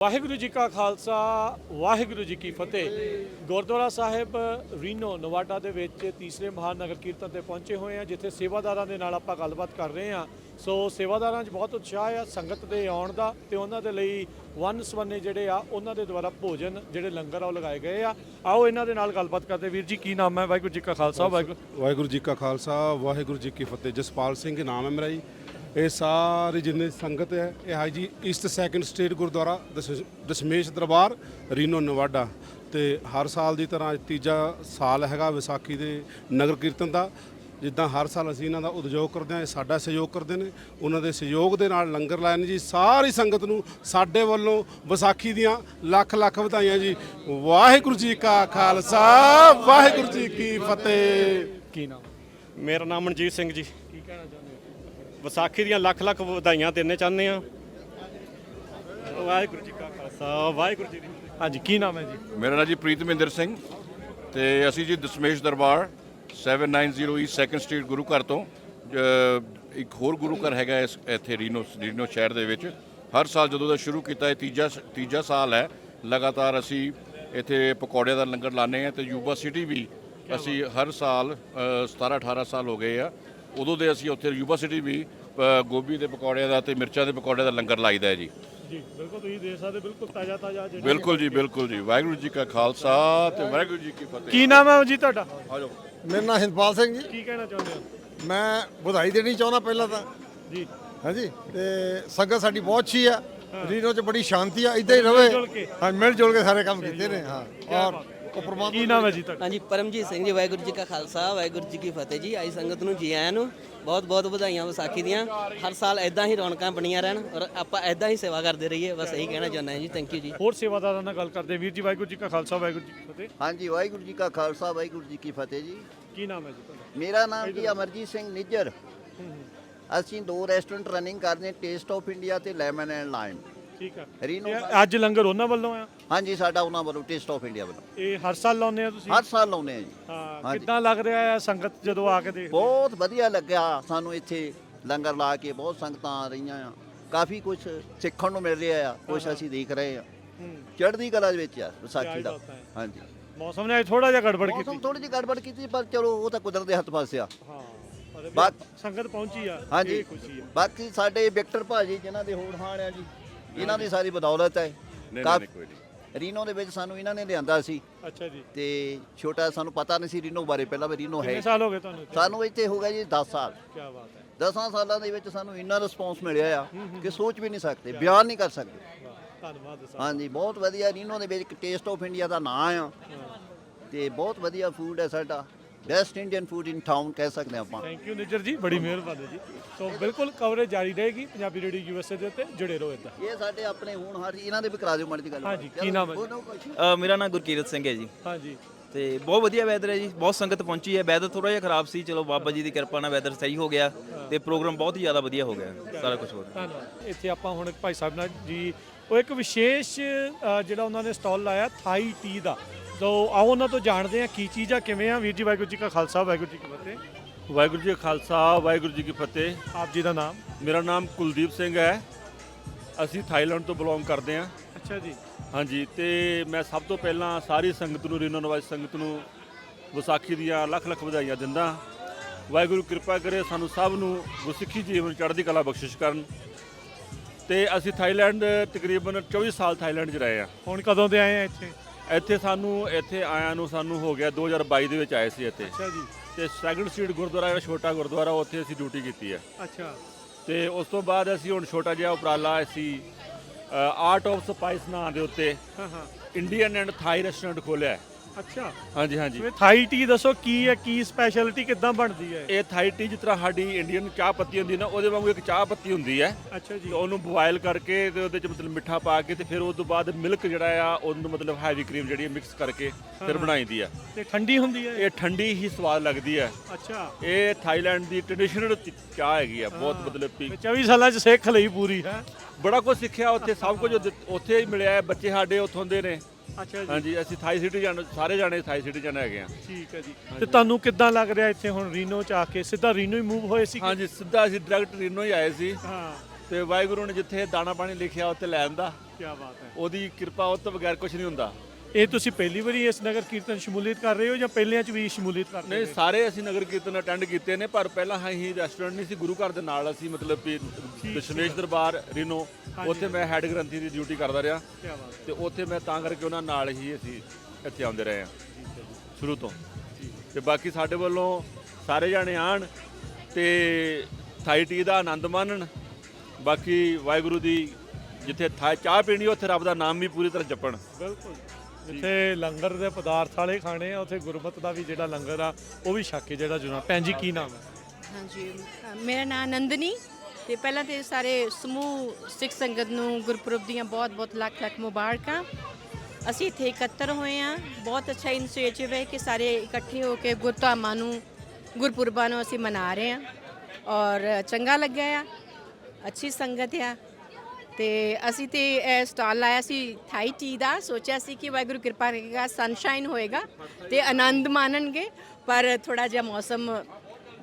ਵਾਹਿਗੁਰੂ ਜੀ ਕਾ ਖਾਲਸਾ ਵਾਹਿਗੁਰੂ ਜੀ ਕੀ ਫਤਿਹ। ਗੁਰਦੁਆਰਾ ਸਾਹਿਬ ਰੀਨੋ ਨਵਾਡਾ ਦੇ ਵਿੱਚ ਤੀਸਰੇ ਮਹਾਨ ਨਗਰ ਕੀਰਤਨ ਤੇ ਪਹੁੰਚੇ ਹੋਏ ਆ, ਜਿੱਥੇ ਸੇਵਾਦਾਰਾਂ ਦੇ ਨਾਲ ਆਪਾਂ ਗੱਲਬਾਤ ਕਰ ਰਹੇ ਆ। ਸੋ ਸੇਵਾਦਾਰਾਂ 'ਚ ਬਹੁਤ ਉਤਸ਼ਾਹ ਆ ਸੰਗਤ ਦੇ ਆਉਣ ਦਾ, ਤੇ ਉਹਨਾਂ ਦੇ ਲਈ ਵੰਨ ਸਵੰਨੇ ਜਿਹੜੇ ਆ ਉਹਨਾਂ ਦੇ ਦੁਆਰਾ ਭੋਜਨ ਜਿਹੜੇ ਲੰਗਰ ਆ ਉਹ ਲਗਾਏ ਗਏ ਆ। ਆਓ ਇਹਨਾਂ ਦੇ ਨਾਲ ਗੱਲਬਾਤ ਕਰਦੇ। ਵੀਰ ਜੀ ਕੀ ਨਾਮ ਹੈ? ਵਾਹਿਗੁਰੂ ਜੀ ਕਾ ਖਾਲਸਾ ਵਾਹਿਗੁਰੂ ਜੀ ਕਾ ਖਾਲਸਾ ਵਾਹਿਗੁਰੂ ਜੀ ਕੀ ਫਤਿਹ। ਜਸਪਾਲ ਸਿੰਘ ਨਾਮ ਹੈ ਮੇਰਾ ਜੀ। ਇਹ ਸਾਰੀ ਜਿੰਨੀ ਸੰਗਤ ਹੈ ਇਹ ਹੈ ਜੀ east second state Gurdwara Dashmesh Darbar Reno Nevada, ਤੇ ਹਰ ਸਾਲ ਦੀ ਤਰ੍ਹਾਂ ਤੀਜਾ ਸਾਲ ਹੈਗਾ ਵਿਸਾਖੀ ਦੇ ਨਗਰ ਕੀਰਤਨ ਦਾ। ਜਿੱਦਾਂ ਹਰ ਸਾਲ ਅਸੀਂ ਇਹਨਾਂ ਦਾ ਉਦਯੋਗ ਕਰਦੇ ਹਾਂ, ਇਹ ਸਾਡਾ ਸਹਿਯੋਗ ਕਰਦੇ ਨੇ। ਉਹਨਾਂ ਦੇ ਸਹਿਯੋਗ ਦੇ ਨਾਲ ਲੰਗਰ ਲਾਏ ਨੇ ਜੀ। ਸਾਰੀ ਸੰਗਤ ਨੂੰ ਸਾਡੇ ਵੱਲੋਂ ਵਿਸਾਖੀ ਦੀਆਂ ਲੱਖ ਲੱਖ ਵਧਾਈਆਂ ਜੀ। ਵਾਹਿਗੁਰੂ ਜੀ ਕਾ ਖਾਲਸਾ ਵਾਹਿਗੁਰੂ ਜੀ ਕੀ ਫਤਿਹ। ਕੀ ਨਾਮ? ਮੇਰਾ ਨਾਮ ਮਨਜੀਤ ਸਿੰਘ ਜੀ। ਕੀ ਕਹਿਣਾ ਚਾਹੁੰਦੇ ਹੋ? ਵਿਸਾਖੀ ਦੀਆਂ ਲੱਖ ਲੱਖ ਵਧਾਈਆਂ ਦੇਣੇ ਚਾਹੁੰਦੇ ਆ। ਵਾਹਿਗੁਰੂ ਜੀ ਕਾ ਖਾਲਸਾ ਵਾਹਿਗੁਰੂ ਜੀ ਕੀ ਫਤਿਹ। ਹਾਂਜੀ ਕੀ ਨਾਮ ਹੈ ਜੀ? ਮੇਰਾ ਨਾਮ ਜੀ ਪ੍ਰੀਤਮਿੰਦਰ ਸਿੰਘ, ਤੇ ਅਸੀਂ ਜੀ ਦਸ਼ਮੇਸ਼ ਦਰਬਾਰ 790 ਈਸਟ ਸੈਕੰਡ ਸਟਰੀਟ ਗੁਰੂ ਘਰ ਤੋਂ ਇੱਕ ਹੋਰ ਗੁਰੂ ਘਰ ਹੈਗਾ ਇਸ ਇੱਥੇ ਰੀਨੋ ਸ਼ਹਿਰ ਦੇ ਵਿੱਚ। ਹਰ ਸਾਲ ਜਦੋਂ ਦਾ ਸ਼ੁਰੂ ਕੀਤਾ ਇਹ ਤੀਜਾ ਸਾਲ ਹੈ ਲਗਾਤਾਰ ਅਸੀਂ ਇੱਥੇ ਪਕੌੜਿਆਂ ਦਾ ਲੰਗਰ ਲਾਉਂਦੇ ਹਾਂ। ਤੇ ਯੂਬਾ ਸਿਟੀ ਵੀ ਅਸੀਂ ਹਰ ਸਾਲ 17-18 ਸਾਲ ਹੋ ਗਏ ਆ, ਉਦੋਂ ਦੇ ਅਸੀਂ ਉੱਥੇ ਯੂਬਾ ਸਿਟੀ ਵੀ ਗੋਭੀ ਦੇ ਪਕੌੜਿਆਂ ਦਾ ਤੇ ਮਿਰਚਾਂ ਦੇ ਪਕੌੜਿਆਂ ਦਾ ਲੰਗਰ ਲਾਈਦਾ ਹੈ ਜੀ। ਜੀ ਬਿਲਕੁਲ, ਤੁਸੀਂ ਦੇਖ ਸਕਦੇ ਬਿਲਕੁਲ ਤਾਜ਼ਾ ਜਿਹੜੇ ਬਿਲਕੁਲ ਜੀ, ਬਿਲਕੁਲ ਜੀ। ਵਾਹਿਗੁਰੂ ਜੀ ਕਾ ਖਾਲਸਾ ਤੇ ਵਾਹਿਗੁਰੂ ਜੀ ਕੀ ਫਤਿਹ। ਕੀ ਨਾਮ ਹੈ ਜੀ ਤੁਹਾਡਾ? ਆ ਜਾਓ। ਮੇਰਾ ਨਾਮ ਹਿੰਦਪਾਲ ਸਿੰਘ ਜੀ। ਕੀ ਕਹਿਣਾ ਚਾਹੁੰਦੇ ਹੋ? ਮੈਂ ਵਧਾਈ ਦੇਣੀ ਚਾਹੁੰਦਾ ਪਹਿਲਾਂ ਤਾਂ ਜੀ ਹਾਂਜੀ। ਤੇ ਸੰਗਤ ਸਾਡੀ ਬਹੁਤ ਅੱਛੀ ਆ, ਰੀਨੋ 'ਚ ਬੜੀ ਸ਼ਾਂਤੀ ਆ, ਇਦਾਂ ਹੀ ਰਵੇ। ਹਾਂ, ਮਿਲ ਜੁਲ ਕੇ ਸਾਰੇ ਕੰਮ ਕੀਤੇ ਨੇ। ਹਾਂ, ਔਰ ਉਹ ਪ੍ਰਮਾਤਮਾ। ਕੀ ਨਾਮ ਹੈ ਜੀ ਤੁਹਾਡਾ? ਹਾਂਜੀ, ਪਰਮਜੀਤ ਸਿੰਘ ਜੀ। ਵਾਹਿਗੁਰੂ ਜੀ ਕਾ ਖਾਲਸਾ ਵਾਹਿਗੁਰੂ ਜੀ ਕੀ ਫਤਿਹ ਜੀ। ਆਈ ਸੰਗਤ ਨੂੰ ਜੀ ਆਇਆਂ ਨੂੰ ਬਹੁਤ ਬਹੁਤ ਵਧਾਈਆਂ ਵਿਸਾਖੀ ਦੀਆਂ। ਹਰ ਸਾਲ ਐਦਾਂ ਹੀ ਰੌਣਕਾਂ ਬਣੀਆਂ ਰਹਿਣ ਔਰ ਆਪਾਂ ਐਦਾਂ ਹੀ ਸੇਵਾ ਕਰਦੇ ਰਹੀਏ, ਬਸ ਇਹੀ ਕਹਿਣਾ ਚਾਹੁੰਦਾ ਹਾਂ ਜੀ। ਥੈਂਕ ਯੂ ਜੀ। ਹੋਰ ਸੇਵਾਦਾਰਾਂ ਨਾਲ ਗੱਲ ਕਰਦੇ। ਵੀਰ ਜੀ ਵਾਹਿਗੁਰੂ ਜੀ ਕਾ ਖਾਲਸਾ ਵਾਹਿਗੁਰੂ ਜੀ ਕੀ ਫਤਿਹ। ਹਾਂਜੀ, ਵਾਹਿਗੁਰੂ ਜੀ ਕਾ ਖਾਲਸਾ ਵਾਹਿਗੁਰੂ ਜੀ ਕੀ ਫਤਿਹ ਜੀ। ਕੀ ਨਾਮ ਹੈ ਜੀ ਤੁਹਾਡਾ? ਮੇਰਾ ਨਾਮ ਜੀ ਅਮਰਜੀਤ ਸਿੰਘ ਨਿੱਜਰ। ਅਸੀਂ 2 ਰੈਸਟੋਰੈਂਟ ਰਨਿੰਗ ਕਰਦੇ, ਟੇਸਟ ਆਫ ਇੰਡੀਆ ਤੇ ਲੈਮਨ ਐਂਡ ਲਾਈਮ। ਠੀਕ ਹੈ। ਰੀਨੋ ਇਹ ਅੱਜ ਲੰਗਰ ਉਹਨਾਂ ਵੱਲੋਂ ਆ? ਹਾਂਜੀ, ਸਾਡਾ ਉਹਨਾਂ ਵੱਲੋਂ ਟੇਸਟ ਆਫ ਇੰਡੀਆ ਵੱਲੋਂ ਇਹ ਹਰ ਸਾਲ ਲਾਉਂਦੇ ਆ ਤੁਸੀਂ? ਹਰ ਸਾਲ ਲਾਉਂਦੇ ਆ ਜੀ। ਹਾਂ, ਹਾਂਜੀ। ਕਿੱਦਾਂ ਲੱਗ ਰਿਹਾ ਹੈ ਸੰਗਤ ਜਦੋਂ ਆ ਕੇ ਦੇਖਦੇ? ਬਹੁਤ ਵਧੀਆ ਲੱਗਿਆ ਸਾਨੂੰ ਇੱਥੇ ਲੰਗਰ ਲਾ ਕੇ। ਬਹੁਤ ਸੰਗਤਾਂ ਆ ਰਹੀਆਂ ਆ, ਕਾਫੀ ਕੁਝ ਸਿੱਖਣ ਨੂੰ ਮਿਲ ਰਿਹਾ ਆ, ਕੁਝ ਅਸੀਂ ਦੇਖ ਰਹੇ ਆ। ਚੜ੍ਹਦੀ ਕਲਾ ਦੇ ਵਿੱਚ ਆ ਵਿਸਾਖੀ ਦਾ। ਹਾਂਜੀ, ਮੌਸਮ ਨੇ ਥੋੜਾ ਜਿਹਾ ਗੜਬੜ ਕੀਤੀ। ਮੌਸਮ ਥੋੜੀ ਜਿਹੀ ਗੜਬੜ ਕੀਤੀ, ਪਰ ਚਲੋ ਉਹ ਤਾਂ ਕੁਦਰਤ ਦੇ ਹੱਥ ਪਾਸੇ ਆ। ਹਾਂ, ਸੰਗਤ ਪਹੁੰਚੀ ਆ। ਹਾਂਜੀ, ਇਹ ਖੁਸ਼ੀ ਆ। ਬਾਕੀ ਸਾਡੇ ਵਿਕਟਰ ਭਾਜੀ ਜਿਨ੍ਹਾਂ ਦੇ ਹੋੜ ਹਾਣ ਆ ਜੀ, ਇਹਨਾਂ ਦੀ ਸਾਰੀ ਬਦੌਲਤ ਹੈ। ਨਹੀਂ ਕੋਈ ਨਹੀਂ। ਰੀਨੋ ਦੇ ਵਿੱਚ ਸਾਨੂੰ ਇਹਨਾਂ ਨੇ ਲਿਆਂਦਾ ਸੀ, ਅੱਛਾ ਜੀ। ਤੇ ਛੋਟਾ ਸਾਨੂੰ ਪਤਾ ਨਹੀਂ ਸੀ ਰੀਨੋ ਬਾਰੇ। ਪਹਿਲਾਂ ਵੀ ਰੀਨੋ ਕਿੰਨੇ ਹੈ। ਸਾਲ ਹੋ ਗਏ ਤੁਹਾਨੂੰ ਇੱਥੇ? ਸਾਨੂੰ ਇੱਥੇ ਹੋ ਗਿਆ ਜੀ 10 ਸਾਲ। ਕੀ ਬਾਤ ਹੈ। 10 ਸਾਲਾਂ ਦੇ ਵਿੱਚ ਸਾਨੂੰ ਇੰਨਾ ਰਿਸਪੌਂਸ ਮਿਲਿਆ ਆ ਕਿ ਸੋਚ ਵੀ ਨਹੀਂ ਸਕਦੇ, ਬਿਆਨ ਨਹੀਂ ਕਰ ਸਕਦੇ। ਧੰਨਵਾਦ ਸਾਹਿਬ। ਹਾਂਜੀ, ਬਹੁਤ ਵਧੀਆ। ਰੀਨੋ ਦੇ ਵਿੱਚ ਟੇਸਟ ਆਫ ਇੰਡੀਆ ਦਾ ਨਾਂ ਆ, ਤੇ ਬਹੁਤ ਵਧੀਆ ਫੂਡ ਹੈ ਸਾਡਾ। Best Indian food in town ਕਹਿ ਸਕਦੇ ਆਪਾਂ। ਥੈਂਕ ਯੂ ਨਿੱਜਰ ਜੀ, ਬੜੀ ਮਿਹਰਬਾਨੀ ਜੀ। ਸੋ ਬਿਲਕੁਲ ਕਵਰੇਜ ਜਾਰੀ ਰਹੇਗੀ ਪੰਜਾਬੀ ਰੇਡੀਓ USA ਦੇ ਉੱਤੇ। ਜੁੜੇ ਰਹੋ ਇੱਦਾਂ। ਇਹ ਸਾਡੇ ਆਪਣੇ ਹੋਣਹਾਰ ਜੀ, ਇਹਨਾਂ ਦੇ ਵੀ ਕਰਾ ਦਿਓ ਮਾੜੀ ਦੀ ਗੱਲ। ਹਾਂਜੀ, ਕੀ ਨਾਮ ਹੈ ਜੀ? ਮੇਰਾ ਨਾਮ ਗੁਰਕੀਰਤ ਸਿੰਘ ਹੈ ਜੀ। ਹਾਂਜੀ। ਤੇ ਬਹੁਤ ਵਧੀਆ ਵੈਦਰ ਹੈ ਜੀ, ਬਹੁਤ ਸੰਗਤ ਪਹੁੰਚੀ ਹੈ। ਵੈਦਰ ਥੋੜਾ ਜਿਹਾ ਖਰਾਬ ਸੀ, ਚਲੋ ਬਾਬਾ ਜੀ ਦੀ ਕਿਰਪਾ ਨਾਲ ਵੈਦਰ ਸਹੀ ਹੋ ਗਿਆ ਤੇ ਪ੍ਰੋਗਰਾਮ ਬਹੁਤ ਹੀ ਜ਼ਿਆਦਾ ਵਧੀਆ ਹੋ ਗਿਆ, ਸਾਰਾ ਕੁਝ ਹੋ ਗਿਆ। ਧੰਨਵਾਦ। ਇੱਥੇ ਆਪਾਂ ਹੁਣ ਭਾਈ ਸਾਹਿਬ ਨਾਲ ਜੀ, ਉਹ ਇੱਕ ਵਿਸ਼ੇਸ਼ ਜਿਹੜਾ ਉਹਨਾਂ ਨੇ ਸਟਾਲ ਲਾਇਆ ਥਾਈ ਟੀ ਦਾ। ਸੋ ਆਓ ਉਹਨਾਂ ਤੋਂ ਜਾਣਦੇ ਆ ਕੀ ਚੀਜ਼ ਆ, ਕਿਵੇਂ ਆ। ਵੀਰ ਜੀ ਵਾਹਿਗੁਰੂ ਜੀ ਕਾ ਖਾਲਸਾ ਵਾਹਿਗੁਰੂ ਜੀ ਕੀ ਫਤਿਹ। ਵਾਹਿਗੁਰੂ ਜੀ ਕਾ ਖਾਲਸਾ ਵਾਹਿਗੁਰੂ ਜੀ ਕੀ ਫਤਿਹ। ਆਪ ਜੀ ਦਾ ਨਾਮ? ਮੇਰਾ ਨਾਮ ਕੁਲਦੀਪ ਸਿੰਘ ਹੈ। ਅਸੀਂ ਥਾਈਲੈਂਡ ਤੋਂ ਬਿਲੋਂਗ ਕਰਦੇ ਹਾਂ। ਅੱਛਾ ਜੀ। ਹਾਂਜੀ, ਤੇ ਮੈਂ ਸਭ ਤੋਂ ਪਹਿਲਾਂ ਸਾਰੀ ਸੰਗਤ ਨੂੰ, ਰੀਨੋ ਨਿਵਾਸੀ ਸੰਗਤ ਨੂੰ ਵਿਸਾਖੀ ਦੀਆਂ ਲੱਖ ਲੱਖ ਵਧਾਈਆਂ ਦਿੰਦਾ। ਵਾਹਿਗੁਰੂ ਕਿਰਪਾ ਕਰੇ ਸਾਨੂੰ ਸਭ ਨੂੰ ਗੁਰਸਿੱਖੀ ਜੀਵਨ ਚੜ੍ਹਦੀ ਕਲਾ ਬਖਸ਼ਿਸ਼ ਕਰਨ। ਤੇ ਅਸੀਂ ਥਾਈਲੈਂਡ ਤਕਰੀਬਨ 24 ਸਾਲ ਥਾਈਲੈਂਡ 'ਚ ਰਹੇ ਹਾਂ। ਹੁਣ ਕਦੋਂ ਦੇ ਆਏ ਆ ਇੱਥੇ? ਇੱਥੇ ਆਇਆਂ ਨੂੰ ਸਾਨੂੰ ਹੋ ਗਿਆ 2022 ਦੇ ਵਿੱਚ ਆਏ ਸੀ ਇੱਥੇ। ਅੱਛਾ ਜੀ। ਤੇ ਸੈਕੰਡ ਸਟਰੀਟ ਗੁਰਦੁਆਰਾ ਜਿਹੜਾ ਛੋਟਾ ਗੁਰਦੁਆਰਾ, ਉੱਥੇ ਅਸੀਂ ਡਿਊਟੀ ਕੀਤੀ ਹੈ। ਅੱਛਾ। ਤੇ ਉਸ ਤੋਂ ਬਾਅਦ ਅਸੀਂ ਹੁਣ ਛੋਟਾ ਜਿਹਾ ਉਪਰਾਲਾ ਅਸੀਂ ਆਰਟ ਆਫ ਸਪਾਈਸ ਨਾਂ ਦੇ ਉੱਤੇ ਹਾਂ। ਇੰਡੀਅਨ ਐਂਡ ਥਾਈ ਰੈਸਟੋਰੈਂਟ ਖੋਲ੍ਹਿਆ ਹੈ। ਅੱਛਾ। ਹਾਂਜੀ ਹਾਂਜੀ। ਥਾਈ ਟੀ ਦੱਸੋ ਕੀ ਹੈ, ਕੀ ਸਪੈਸ਼ਲਿਟੀ, ਕਿੱਦਾਂ ਬਣਦੀ ਹੈ? ਇਹ ਥਾਈ ਟੀ ਜਿਸ ਤਰ੍ਹਾਂ ਸਾਡੀ ਇੰਡੀਅਨ ਚਾਹ ਪੱਤੀ ਹੁੰਦੀ ਨਾ, ਉਹਦੇ ਵਾਂਗੂ ਇੱਕ ਚਾਹ ਪੱਤੀ ਹੁੰਦੀ ਹੈ। ਅੱਛਾ ਜੀ। ਤੇ ਉਹਨੂੰ ਬੋਇਲ ਕਰਕੇ ਤੇ ਉਹਦੇ 'ਚ ਮਤਲਬ ਮਿੱਠਾ ਪਾ ਕੇ, ਤੇ ਫਿਰ ਉਸ ਤੋਂ ਬਾਅਦ ਮਿਲਕ ਜਿਹੜਾ ਆ ਉਹਨੂੰ ਮਤਲਬ ਹੈਵੀ ਕਰੀਮ ਜਿਹੜੀ ਮਿਕਸ ਕਰਕੇ ਫਿਰ ਬਣਾਈਦੀ ਆ। ਤੇ ਠੰਡੀ ਹੁੰਦੀ ਹੈ? ਇਹ ਠੰਡੀ ਹੀ ਸਵਾਦ ਲੱਗਦੀ ਹੈ। ਅੱਛਾ। ਇਹ ਥਾਈਲੈਂਡ ਦੀ ਟ੍ਰੈਡੀਸ਼ਨਲ ਚਾਹ ਹੈਗੀ ਆ, ਬਹੁਤ ਮਤਲਬ 24 ਸਾਲਾਂ 'ਚ ਸਿੱਖ ਲਈ ਪੂਰੀ ਹੈ। ਬੜਾ ਕੁਝ ਸਿੱਖਿਆ ਉੱਥੇ, ਸਭ ਕੁਝ ਉੱਥੇ ਹੀ ਮਿਲਿਆ। ਬੱਚੇ ਸਾਡੇ ਉੱਥੋਂ ਦੇ ਨੇ। ਅੱਛਾ ਜੀ। ਹਾਂਜੀ, ਅਸੀਂ ਥਾਈ ਸਿਟੀ ਸਾਰੇ ਜਾਣੇ ਥਾਈ ਸਿਟੀ ਜਾਣੇ ਹੈਗੇ ਆ। ਠੀਕ ਹੈ ਜੀ। ਤੇ ਤੁਹਾਨੂੰ ਕਿੱਦਾਂ ਲੱਗ ਰਿਹਾ ਇੱਥੇ ਹੁਣ ਰੀਨੋ 'ਚ ਆ ਕੇ? ਸਿੱਧਾ ਰੀਨੋ ਹੀ ਮੂਵ ਹੋਏ ਸੀ? ਹਾਂਜੀ, ਸਿੱਧਾ ਅਸੀਂ ਡਾਇਰੈਕਟ ਰੀਨੋ ਹੀ ਆਏ ਸੀ। ਹਾਂ। ਤੇ ਵਾਹਿਗੁਰੂ ਨੇ ਜਿੱਥੇ ਦਾਣਾ ਪਾਣੀ ਲਿਖਿਆ ਉੱਥੇ ਲੈ ਆਂਦਾ। ਕੀ ਬਾਤ ਹੈ। ਉਹਦੀ ਕਿਰਪਾ ਉਹ ਤੋਂ ਬਗੈਰ ਕੁਝ ਨਹੀਂ ਹੁੰਦਾ। ਇਹ ਤੁਸੀਂ ਪਹਿਲੀ ਵਾਰੀ ਇਸ ਨਗਰ ਕੀਰਤਨ ਸ਼ਮੂਲੀਅਤ ਕਰ ਰਹੇ ਹੋ ਜਾਂ ਪਹਿਲਿਆਂ 'ਚ ਵੀ ਸ਼ਮੂਲੀਅਤ ਕਰਦੇ ਨਹੀਂ, ਰਹੇ? ਸਾਰੇ ਅਸੀਂ ਨਗਰ ਕੀਰਤਨ ਅਟੈਂਡ ਕੀਤੇ ਨੇ, ਪਰ ਪਹਿਲਾਂ ਅਸੀਂ ਰੈਸਟੋਰੈਂਟ ਨਹੀਂ ਸੀ, ਗੁਰੂ ਘਰ ਦੇ ਨਾਲ ਅਸੀਂ ਮਤਲਬ ਕਿ ਦਸ਼ਮੇਸ਼ ਦਰਬਾਰ ਰੀਨੋ, ਉੱਥੇ ਮੈਂ ਹੈੱਡ ਗ੍ਰੰਥੀ ਦੀ ਡਿਊਟੀ ਕਰਦਾ ਰਿਹਾ ਕੀ ਬਾਤ ਤੇ ਉੱਥੇ ਮੈਂ ਤਾਂ ਕਰਕੇ ਉਹਨਾਂ ਨਾਲ ਹੀ ਅਸੀਂ ਇੱਥੇ ਆਉਂਦੇ ਰਹੇ ਹਾਂ ਸ਼ੁਰੂ ਤੋਂ। ਤੇ ਬਾਕੀ ਸਾਡੇ ਵੱਲੋਂ ਸਾਰੇ ਜਾਣੇ ਆਣ ਤੇ ਥਾਈ ਟੀ ਦਾ ਆਨੰਦ ਮਾਣਨ। ਬਾਕੀ ਵਾਹਿਗੁਰੂ ਦੀ ਜਿੱਥੇ ਚਾਹ ਪੀਣੀ ਉੱਥੇ ਰੱਬ ਦਾ ਨਾਮ ਵੀ ਪੂਰੀ ਤਰ੍ਹਾਂ ਜਪਣ। ਬਿਲਕੁਲ, ਜਿੱਥੇ ਲੰਗਰ ਦੇ ਪਦਾਰਥ ਵਾਲੇ ਖਾਣੇ ਆ ਉੱਥੇ ਗੁਰਮਤ ਦਾ ਵੀ ਜਿਹੜਾ ਲੰਗਰ ਆ ਉਹ ਵੀ ਛਕ ਕੇ ਜਿਹੜਾ ਜੁਨਾ। ਭੈਣ ਜੀ ਕੀ ਨਾਮ ਹੈ? ਹਾਂਜੀ, ਮੇਰਾ ਨਾਮ ਨੰਦਨੀ ਤੇ ਪਹਿਲਾਂ ਤੇ ਸਾਰੇ ਸਮੂਹ ਸਿੱਖ ਸੰਗਤ ਨੂੰ ਗੁਰਪੁਰਬ ਦੀਆਂ ਬਹੁਤ-ਬਹੁਤ ਲੱਖ-ਲੱਖ ਮੁਬਾਰਕਾਂ। ਅਸੀਂ ਇੱਥੇ ਇਕੱਤਰ ਹੋਏ ਆ, ਬਹੁਤ ਅੱਛਾ ਇਨੀਸ਼ੀਏਟਿਵ ਹੈ ਕਿ ਸਾਰੇ ਇਕੱਠੇ ਹੋ ਕੇ ਗੁਰਧਾਮਾਂ ਨੂੰ ਗੁਰਪੁਰਬਾਂ ਨੂੰ ਅਸੀਂ ਮਨਾ ਰਹੇ ਆ ਔਰ ਚੰਗਾ ਲੱਗਿਆ ਆ, ਅੱਛੀ ਸੰਗਤ ਆ। ਤੇ ਅਸੀਂ ਤੇ ਇਹ ਸਟਾਲ ਲਾਇਆ ਸੀ ਥਾਈ ਟੀ ਦਾ, ਸੋਚਿਆ ਸੀ ਕਿ ਵਾਹਿਗੁਰੂ ਕਿਰਪਾ ਕਰੇਗਾ, ਸਨਸ਼ਾਈਨ ਹੋਏਗਾ ਤੇ ਆਨੰਦ ਮਾਣਨਗੇ, ਪਰ ਥੋੜਾ ਜਿਹਾ ਮੌਸਮ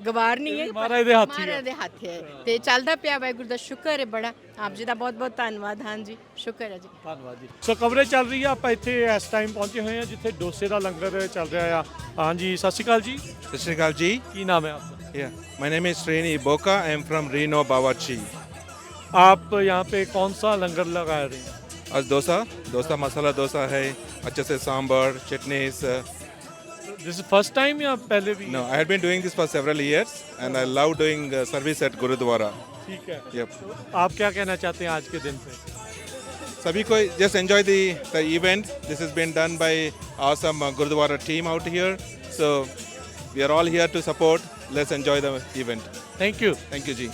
ਗਵਾਰ ਨਹੀਂ ਹੈ, ਮਹਾਰਾਜ ਦੇ ਹੱਥ ਹੀ ਆ। ਮਹਾਰਾਜ ਦੇ ਹੱਥ ਹੈ ਤੇ ਚੱਲਦਾ ਪਿਆ। ਵਾਹਿਗੁਰੂ ਦਾ ਸ਼ੁਕਰ ਹੈ ਬੜਾ, ਆਪ ਜੀ ਦਾ ਬਹੁਤ ਬਹੁਤ ਧੰਨਵਾਦ। ਹਾਂਜੀ, ਸ਼ੁਕਰ ਹੈ ਜੀ, ਧੰਨਵਾਦ ਜੀ। ਸੋ ਕਵਰੇਜ ਚੱਲ ਰਹੀ ਆ, ਆਪਾਂ ਇੱਥੇ ਇਸ ਟਾਈਮ ਪਹੁੰਚੇ ਹੋਏ ਆ ਜਿੱਥੇ ਡੋਸੇ ਦਾ ਲੰਗਰ ਚੱਲ ਰਿਹਾ ਆ। ਹਾਂਜੀ, ਸਤਿ ਸ਼੍ਰੀ ਅਕਾਲ ਜੀ। ਸਤਿ ਸ਼੍ਰੀ ਅਕਾਲ ਜੀ। ਕੀ ਨਾਮ ਹੈ ਆਪका? माय नेम इज श्रेणी बोका, आई एम फ्रॉम रीनो बावर्ची। आप यहाँ पे कौन सा लंगर लगा रहे हैं? आज डोसा मसाला डोसा है, अच्छे से sambar chutneys. This is first time या पहले भी? No, I have been doing this for several years and I love doing service at gurdwara. ठीक है। यप। आप क्या कहना चाहते हैं आज के दिन पे? सभी को just enjoy the event. This is been done by awesome gurdwara team out here, so we are all here to support. Let's enjoy the event. Thank you. Thank you ji.